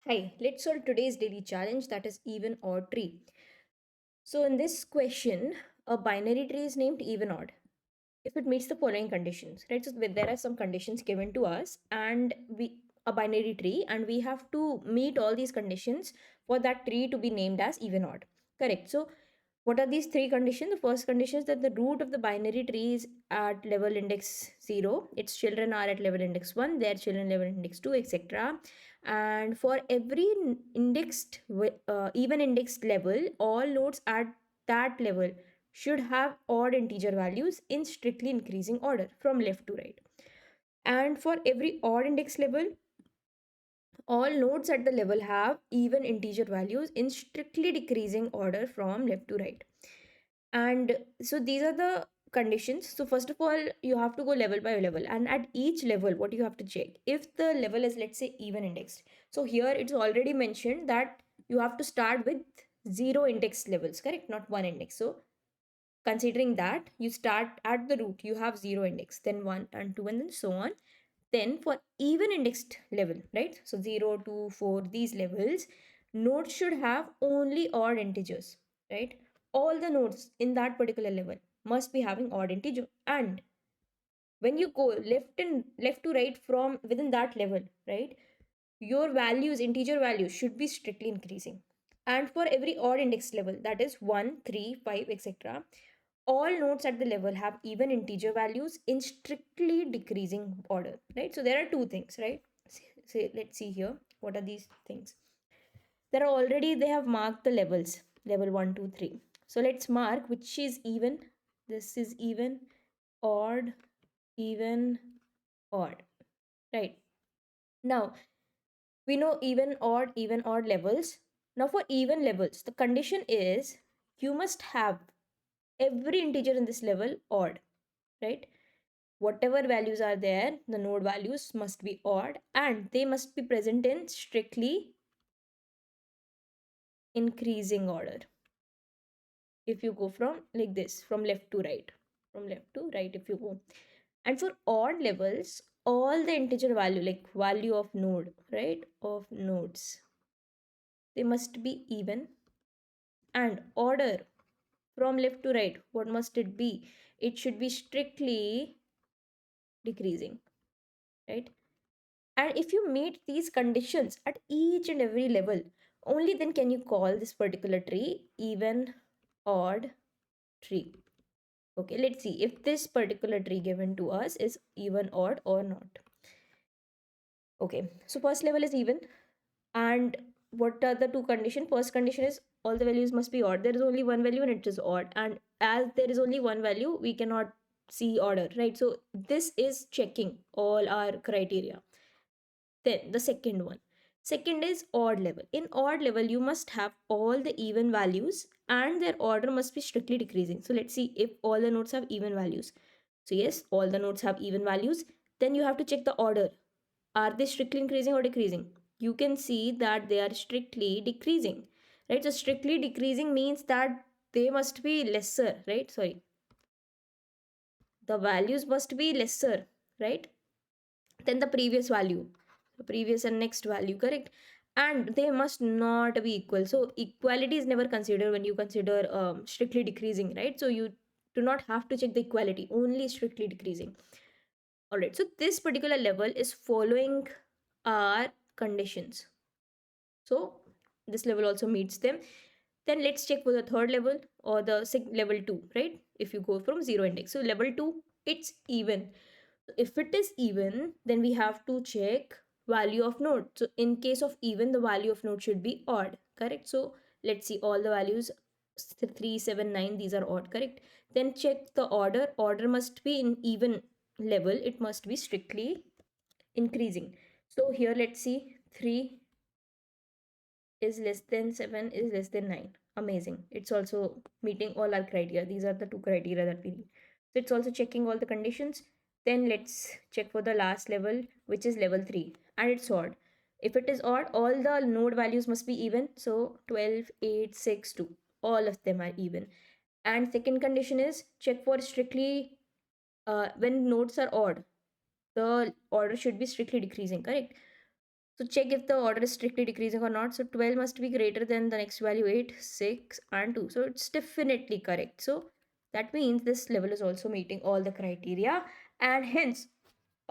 Hi, let's solve today's daily challenge, that is even or tree. So in this question, a binary tree is named even odd if it meets the following conditions, right? So there are some conditions given to us and we a binary tree and we have to meet all these conditions for that tree to be named as even odd. Correct. So what are these three conditions? The first condition is that the root of the binary tree is at level index 0. Its children are at level index 1, their children level index 2, etc. And for every even indexed level, all nodes at that level should have odd integer values in strictly increasing order from left to right. And for every odd index level, all nodes at the level have even integer values in strictly decreasing order from left to right. And so these are the conditions. So first of all, you have to go level by level, and at each level what you have to check, if the level is, let's say, even indexed. So here it's already mentioned that you have to start with zero index levels, correct, not one index. So considering that you start at the root, you have zero index, then one and two, and then so on. Then for even indexed level, right, so 0 to 4, these levels, nodes should have only odd integers, right? All the nodes in that particular level must be having odd integer. And when you go left to right from within that level, right, your values, integer values, should be strictly increasing. And for every odd index level, that is 1, 3, 5, etc., all nodes at the level have even integer values in strictly decreasing order, right? So there are two things, right? So let's see here, what are these things. There are already, they have marked the levels, level 1, 2, 3. So let's mark which is even. This is even, odd, even, odd, right? Now we know even odd levels. Now for even levels, the condition is you must have every integer in this level odd, right? Whatever values are there, the node values must be odd and they must be present in strictly increasing order. If you go from like this, from left to right, from left to right, if you go. And for odd levels, all the integer value, like value of node, right, of nodes, they must be even. And order from left to right, what must it be? It should be strictly decreasing, right? And if you meet these conditions at each and every level, only then can you call this particular tree even odd tree. Okay, let's see if this particular tree given to us is even odd or not. Okay, so first level is even. And what are the two conditions? First condition is all the values must be odd. There is only one value and it is odd. And as there is only one value, we cannot see order, right? So this is checking all our criteria. Then the second one. Second is odd level. In odd level, you must have all the even values and their order must be strictly decreasing. So let's see if all the nodes have even values. So yes, all the nodes have even values. Then you have to check the order. Are they strictly increasing or decreasing? You can see that they are strictly decreasing, right? So strictly decreasing means that they must be lesser, right? Sorry, the values must be lesser, right, than the previous value, the previous and next value, correct? And they must not be equal. So equality is never considered when you consider strictly decreasing, right? So you do not have to check the equality, only strictly decreasing. All right, so this particular level is following our conditions, so this level also meets them. Then let's check for the third level or the level 2, right? If you go from zero index, so level 2, it's even. If it is even, then we have to check value of node. So in case of even, the value of node should be odd, correct? So let's see all the values, 3, 7, 9, these are odd, correct? Then check the order must be in even level, it must be strictly increasing. So here let's see, 3 is less than 7 is less than 9. Amazing, it's also meeting all our criteria. These are the two criteria that we need. So it's also checking all the conditions. Then let's check for the last level, which is level 3, and it's odd. If it is odd, all the node values must be even. So 12, 8, 6, 2, all of them are even. And second condition is check for strictly when nodes are odd, the order should be strictly decreasing, correct? So check if the order is strictly decreasing or not. So 12 must be greater than the next value 8, 6, and 2. So it's definitely correct. So that means this level is also meeting all the criteria, and hence,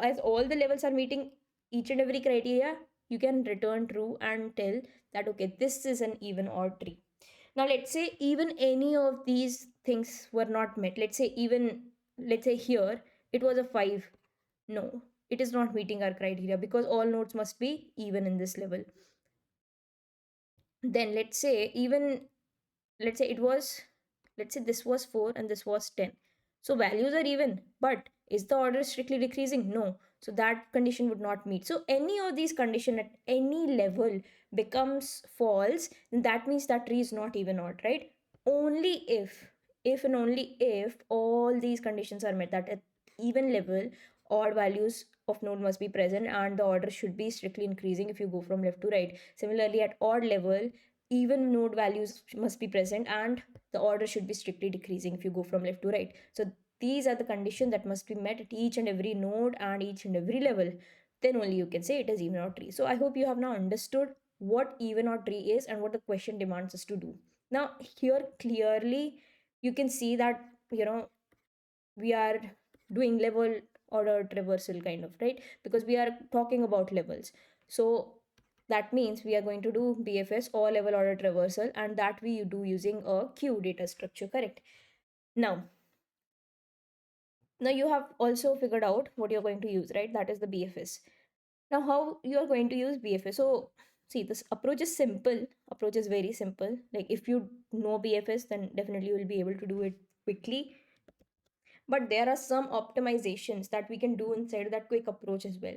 as all the levels are meeting each and every criteria, you can return true and tell that okay, this is an even or tree. Now let's say even any of these things were not met. Let's say here it was a 5. No, it is not meeting our criteria because all nodes must be even in this level. Then let's say it was let's say this was 4 and this was 10. So values are even, but is the order strictly decreasing? No. So that condition would not meet. So any of these condition at any level becomes false, then that means that tree is not even odd, right? Only if and only if all these conditions are met, that at even level odd values of node must be present and the order should be strictly increasing if you go from left to right. Similarly, at odd level, even node values must be present and the order should be strictly decreasing if you go from left to right. So these are the conditions that must be met at each and every node and each and every level. Then only you can say it is even or tree. So I hope you have now understood what even or tree is and what the question demands us to do. Now here clearly you can see that we are doing level order traversal kind of, right? Because we are talking about levels. So that means we are going to do BFS or level order traversal, and that we do using a queue data structure, correct? Now, now you have also figured out what you're going to use, right? That is the BFS. Now, how you are going to use BFS? So, see, this approach is simple. Approach is very simple. Like if you know BFS, then definitely you will be able to do it quickly. But there are some optimizations that we can do inside that quick approach as well.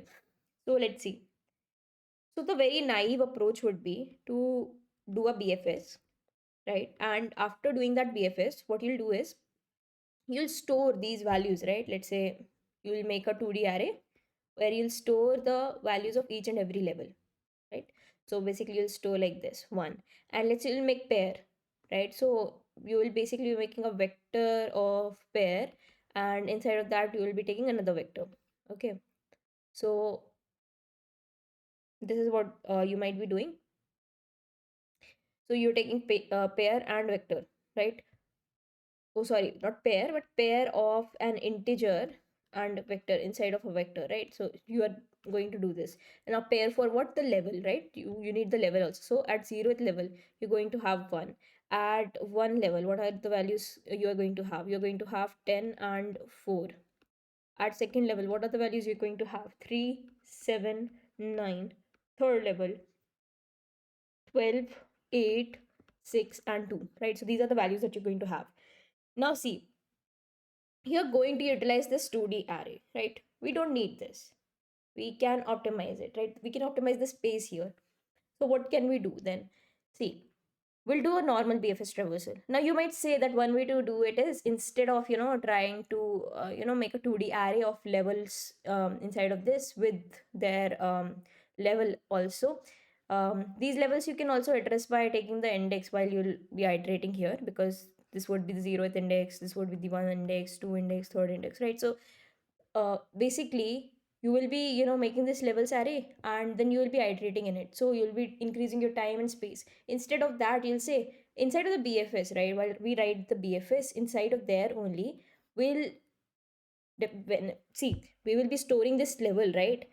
So let's see. So the very naive approach would be to do a BFS, right? And after doing that BFS, what you'll do is you'll store these values, right? Let's say you'll make a 2D array where you'll store the values of each and every level, right? So basically you'll store like this one, and let's say you'll make pair, right? So you will basically be making a vector of pair, and inside of that you will be taking another vector. Okay, so this is what you might be doing. So you're taking pair and vector, right? Oh sorry, not pair but pair of an integer and vector inside of a vector, right? So you are going to do this. And now pair for what? The level, right? You need the level also. So at 0th level you're going to have 1. At 1 level, what are the values you are going to have? You're going to have 10 and 4. At 2nd level, what are the values you're going to have? 3, 7, 9. Third level, 12, 8, 6 and 2, right? So these are the values that you're going to have. Now see, you're going to utilize this 2D array, right? We don't need this. We can optimize it, right? We can optimize the space here. So what can we do then? See, we'll do a normal BFS traversal. Now you might say that one way to do it is instead of trying to make a 2D array of levels inside of this with their level also. These levels you can also address by taking the index while you'll be iterating here, because this would be the 0th index, this would be the 1 index, 2 index, 3rd index, right? So basically you will be making this levels array and then you will be iterating in it, so you'll be increasing your time and space. Instead of that, you'll say inside of the BFS, right, while we write the BFS inside of there only, we'll see, we will be storing this level, right,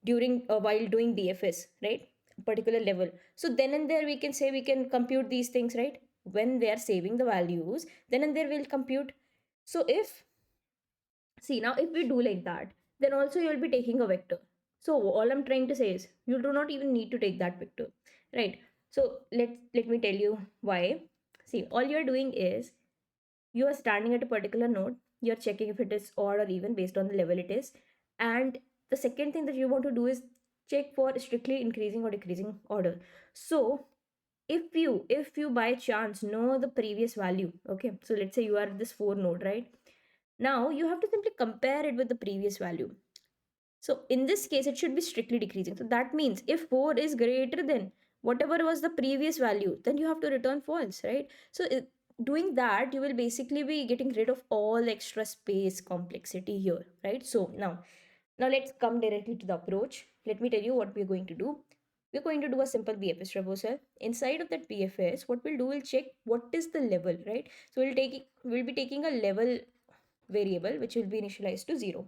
during while doing BFS, right, particular level. So then and there we can say we can compute these things, right? When they are saving the values, then and there we'll compute. So if See, now if we do like that, then also you'll be taking a vector. So all I'm trying to say is you do not even need to take that vector, right? So let me tell you why. See, all you're doing is you are standing at a particular node, you're checking if it is odd or even based on the level it is. And the second thing that you want to do is check for strictly increasing or decreasing order. So if you by chance know the previous value, okay, so let's say you are at this 4 node, right? Now you have to simply compare it with the previous value. So in this case, it should be strictly decreasing. So that means if 4 is greater than whatever was the previous value, then you have to return false, right? So doing that, you will basically be getting rid of all the extra space complexity here, right? So now let's come directly to the approach. Let me tell you what we're going to do. we're going to do a simple BFS traversal. Inside of that BFS, what we'll do, we'll check what is the level, right? So we'll be taking a level variable which will be initialized to 0.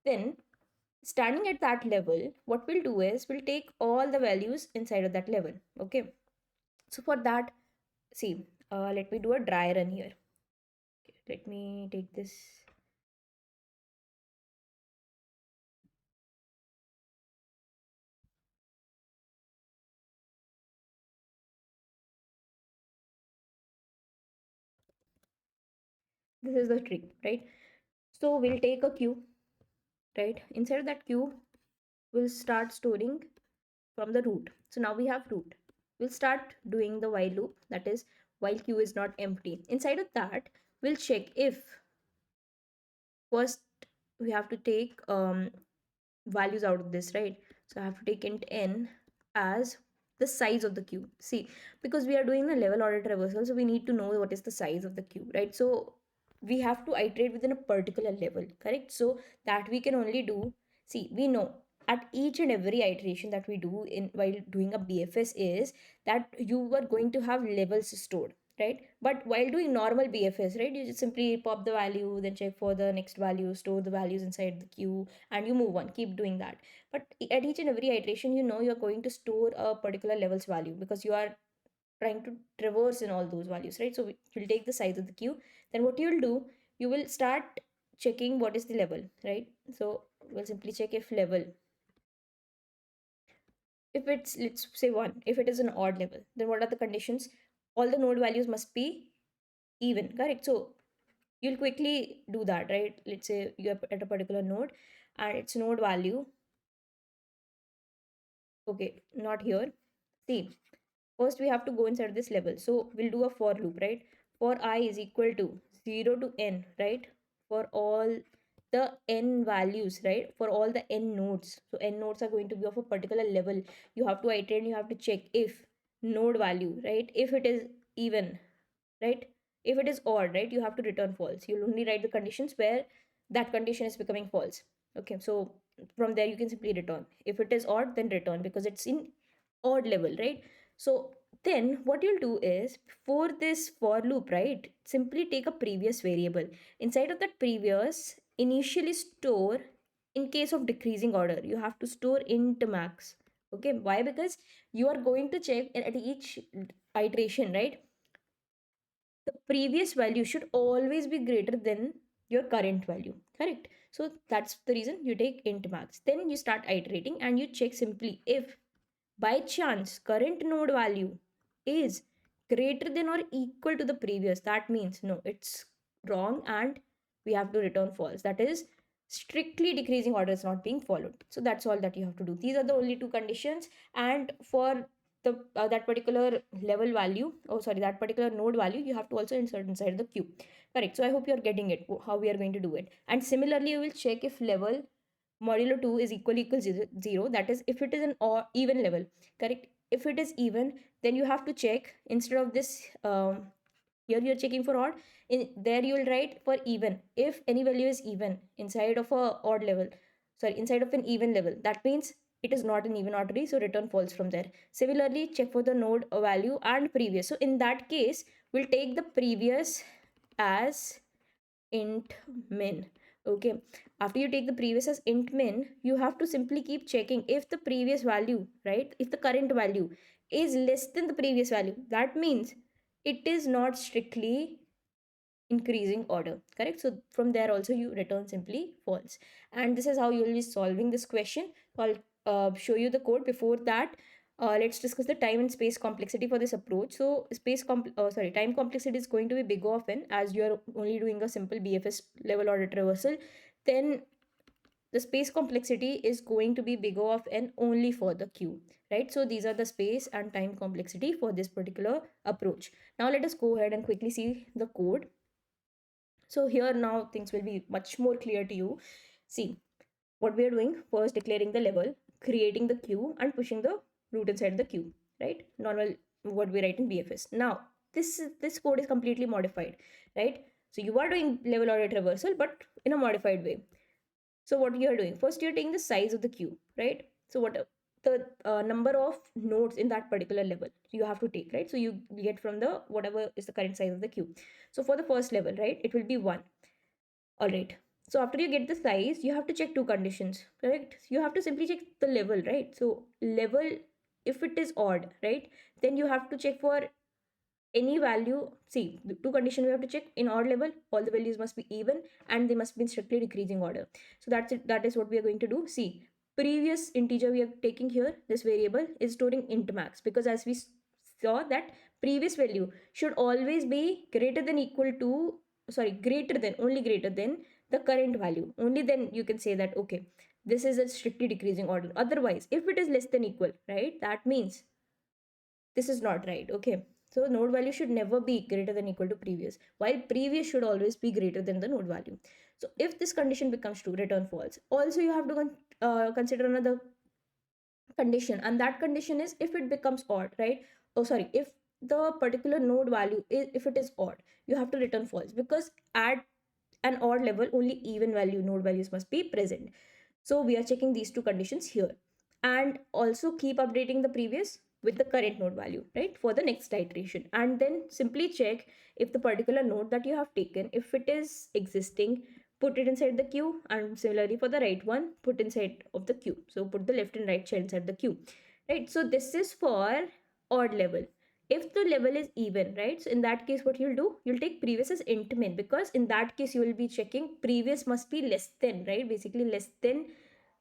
Then standing at that level, what we'll do is we'll take all the values inside of that level. Okay. So for that, see, let me do a dry run here. Okay, let me take this. This is the trick, right? So we'll take a queue, right? Inside of that queue, we'll start storing from the root. So now we have root. We'll start doing the while loop, that is while queue is not empty. Inside of that, we'll check if first we have to take values out of this, right? So I have to take int n as the size of the queue. See, because we are doing a level order traversal, so we need to know what is the size of the queue, right? So we have to iterate within a particular level, correct? So that we can only do, see, we know at each and every iteration that we do in while doing a BFS is that you are going to have levels stored, right? But while doing normal BFS, right, you just simply pop the value, then check for the next value, store the values inside the queue, and you move on, keep doing that. But at each and every iteration, you know you're going to store a particular level's value because you are trying to traverse in all those values, right? So you'll take the size of the queue. Then what you'll do, you will start checking what is the level, right? So we'll simply check if level, if it's, let's say 1, if it is an odd level, then what are the conditions? All the node values must be even, correct? So you'll quickly do that, right? Let's say you're at a particular node and its node value, okay, not here. See, first we have to go inside this level, so we'll do a for loop, right? For I is equal to 0 to n, right? For all the n values, right? For all the n nodes, so n nodes are going to be of a particular level. You have to iterate and you have to check if node value, right, if it is even, right? If it is odd, right, you have to return false. You'll only write the conditions where that condition is becoming false. Okay, so from there you can simply return. If it is odd, then return because it's in odd level, right? So then what you'll do is for this for loop, right, simply take a previous variable. Inside of that previous, initially store, in case of decreasing order, you have to store int max. Okay, why? Because you are going to check at each iteration, right? The previous value should always be greater than your current value, correct? So that's the reason you take int max. Then you start iterating and you check simply if by chance current node value is greater than or equal to the previous. That means no, it's wrong and we have to return false. That is strictly decreasing order is not being followed. So that's all that you have to do. These are the only two conditions. And for the that particular level value, oh sorry, that particular node value, you have to also insert inside the queue, correct? So I hope you're getting it, how we are going to do it. And similarly, you will check if level modulo 2 is equal 0, that is if it is an or even level, correct? If it is even, then you have to check instead of this, here you're checking for odd, in there you will write for even. If any value is even inside of a odd level, sorry, inside of an even level, that means it is not an even or tree, so return false from there. Similarly, check for the node value and previous. So in that case, we'll take the previous as int min. Okay, after you take the previous as int min, you have to simply keep checking if the previous value, right, if the current value is less than the previous value, that means it is not strictly increasing order, correct? So from there also you return simply false. And this is how you will be solving this question. I'll show you the code. Before that, let's discuss the time and space complexity for this approach. So time complexity is going to be big of n, as you are only doing a simple BFS level order traversal. Then the space complexity is going to be big of n only for the queue, right? So these are the space and time complexity for this particular approach. Now let us go ahead and quickly see the code. So here now things will be much more clear to you. See, what we are doing, first declaring the level, creating the queue and pushing the root inside the queue, right? Normal, what we write in BFS. Now this code is completely modified, right? So you are doing level order traversal but in a modified way. So what you are doing, first you're taking the size of the queue, right? So what the number of nodes in that particular level you have to take, right? So you get from the whatever is the current size of the queue. So for the first level, right, it will be 1. All right. So after you get the size, you have to check two conditions, correct? You have to simply check the level, right? So level, if it is odd, right, then you have to check for any value. See, the two conditions we have to check. In odd level, all the values must be even and they must be in strictly decreasing order. So that's it. That is what we are going to do. See, previous integer we are taking here, this variable is storing int max, because as we saw that previous value should always be greater than equal to, sorry, greater than, only greater than the current value. Only then you can say that, okay, this is a strictly decreasing order. Otherwise, if it is less than equal, right, that means this is not right. Okay, so node value should never be greater than equal to previous, while previous should always be greater than the node value. So if this condition becomes true, return false. Also you have to consider another condition, and that condition is if it becomes odd, right? Oh sorry, if the particular node value is, if it is odd, you have to return false, because at an odd level only even value node values must be present. So we are checking these two conditions here, and also keep updating the previous with the current node value, right, for the next iteration. And then simply check if the particular node that you have taken, if it is existing, put it inside the queue, and similarly for the right one, put inside of the queue. So put the left and right child inside the queue, right? So this is for odd level. If the level is even, right, so in that case what you'll do, you'll take previous as int min, because in that case you will be checking previous must be less than, right, basically less than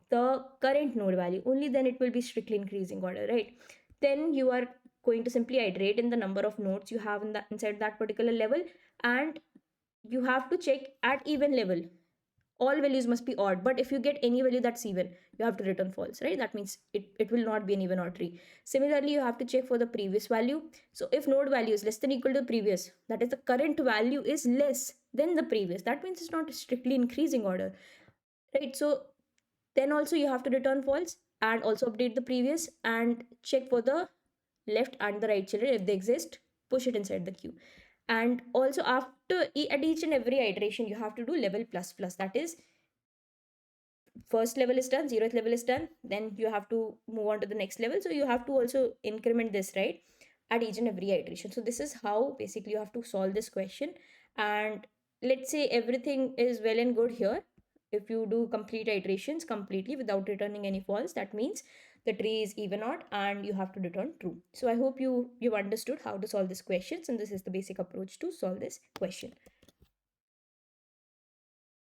the current node value. Only then it will be strictly increasing order, right? Then you are going to simply iterate in the number of nodes you have in that inside that particular level, and you have to check at even level all values must be odd, but if you get any value that's even, you have to return false, right? That means it will not be an even or tree. Similarly, you have to check for the previous value. So if node value is less than equal to the previous, that is the current value is less than the previous, that means it's not strictly increasing order, right? So then also you have to return false and also update the previous and check for the left and the right children. If they exist, push it inside the queue. And also after at each and every iteration you have to do level plus plus, that is first level is done, 0th level is done, then you have to move on to the next level. So you have to also increment this, right, at each and every iteration. So this is how basically you have to solve this question. And let's say everything is well and good here. If you do complete iterations completely without returning any false, that means the tree is even odd and you have to return true. So I hope you've understood how to solve these questions, and this is the basic approach to solve this question.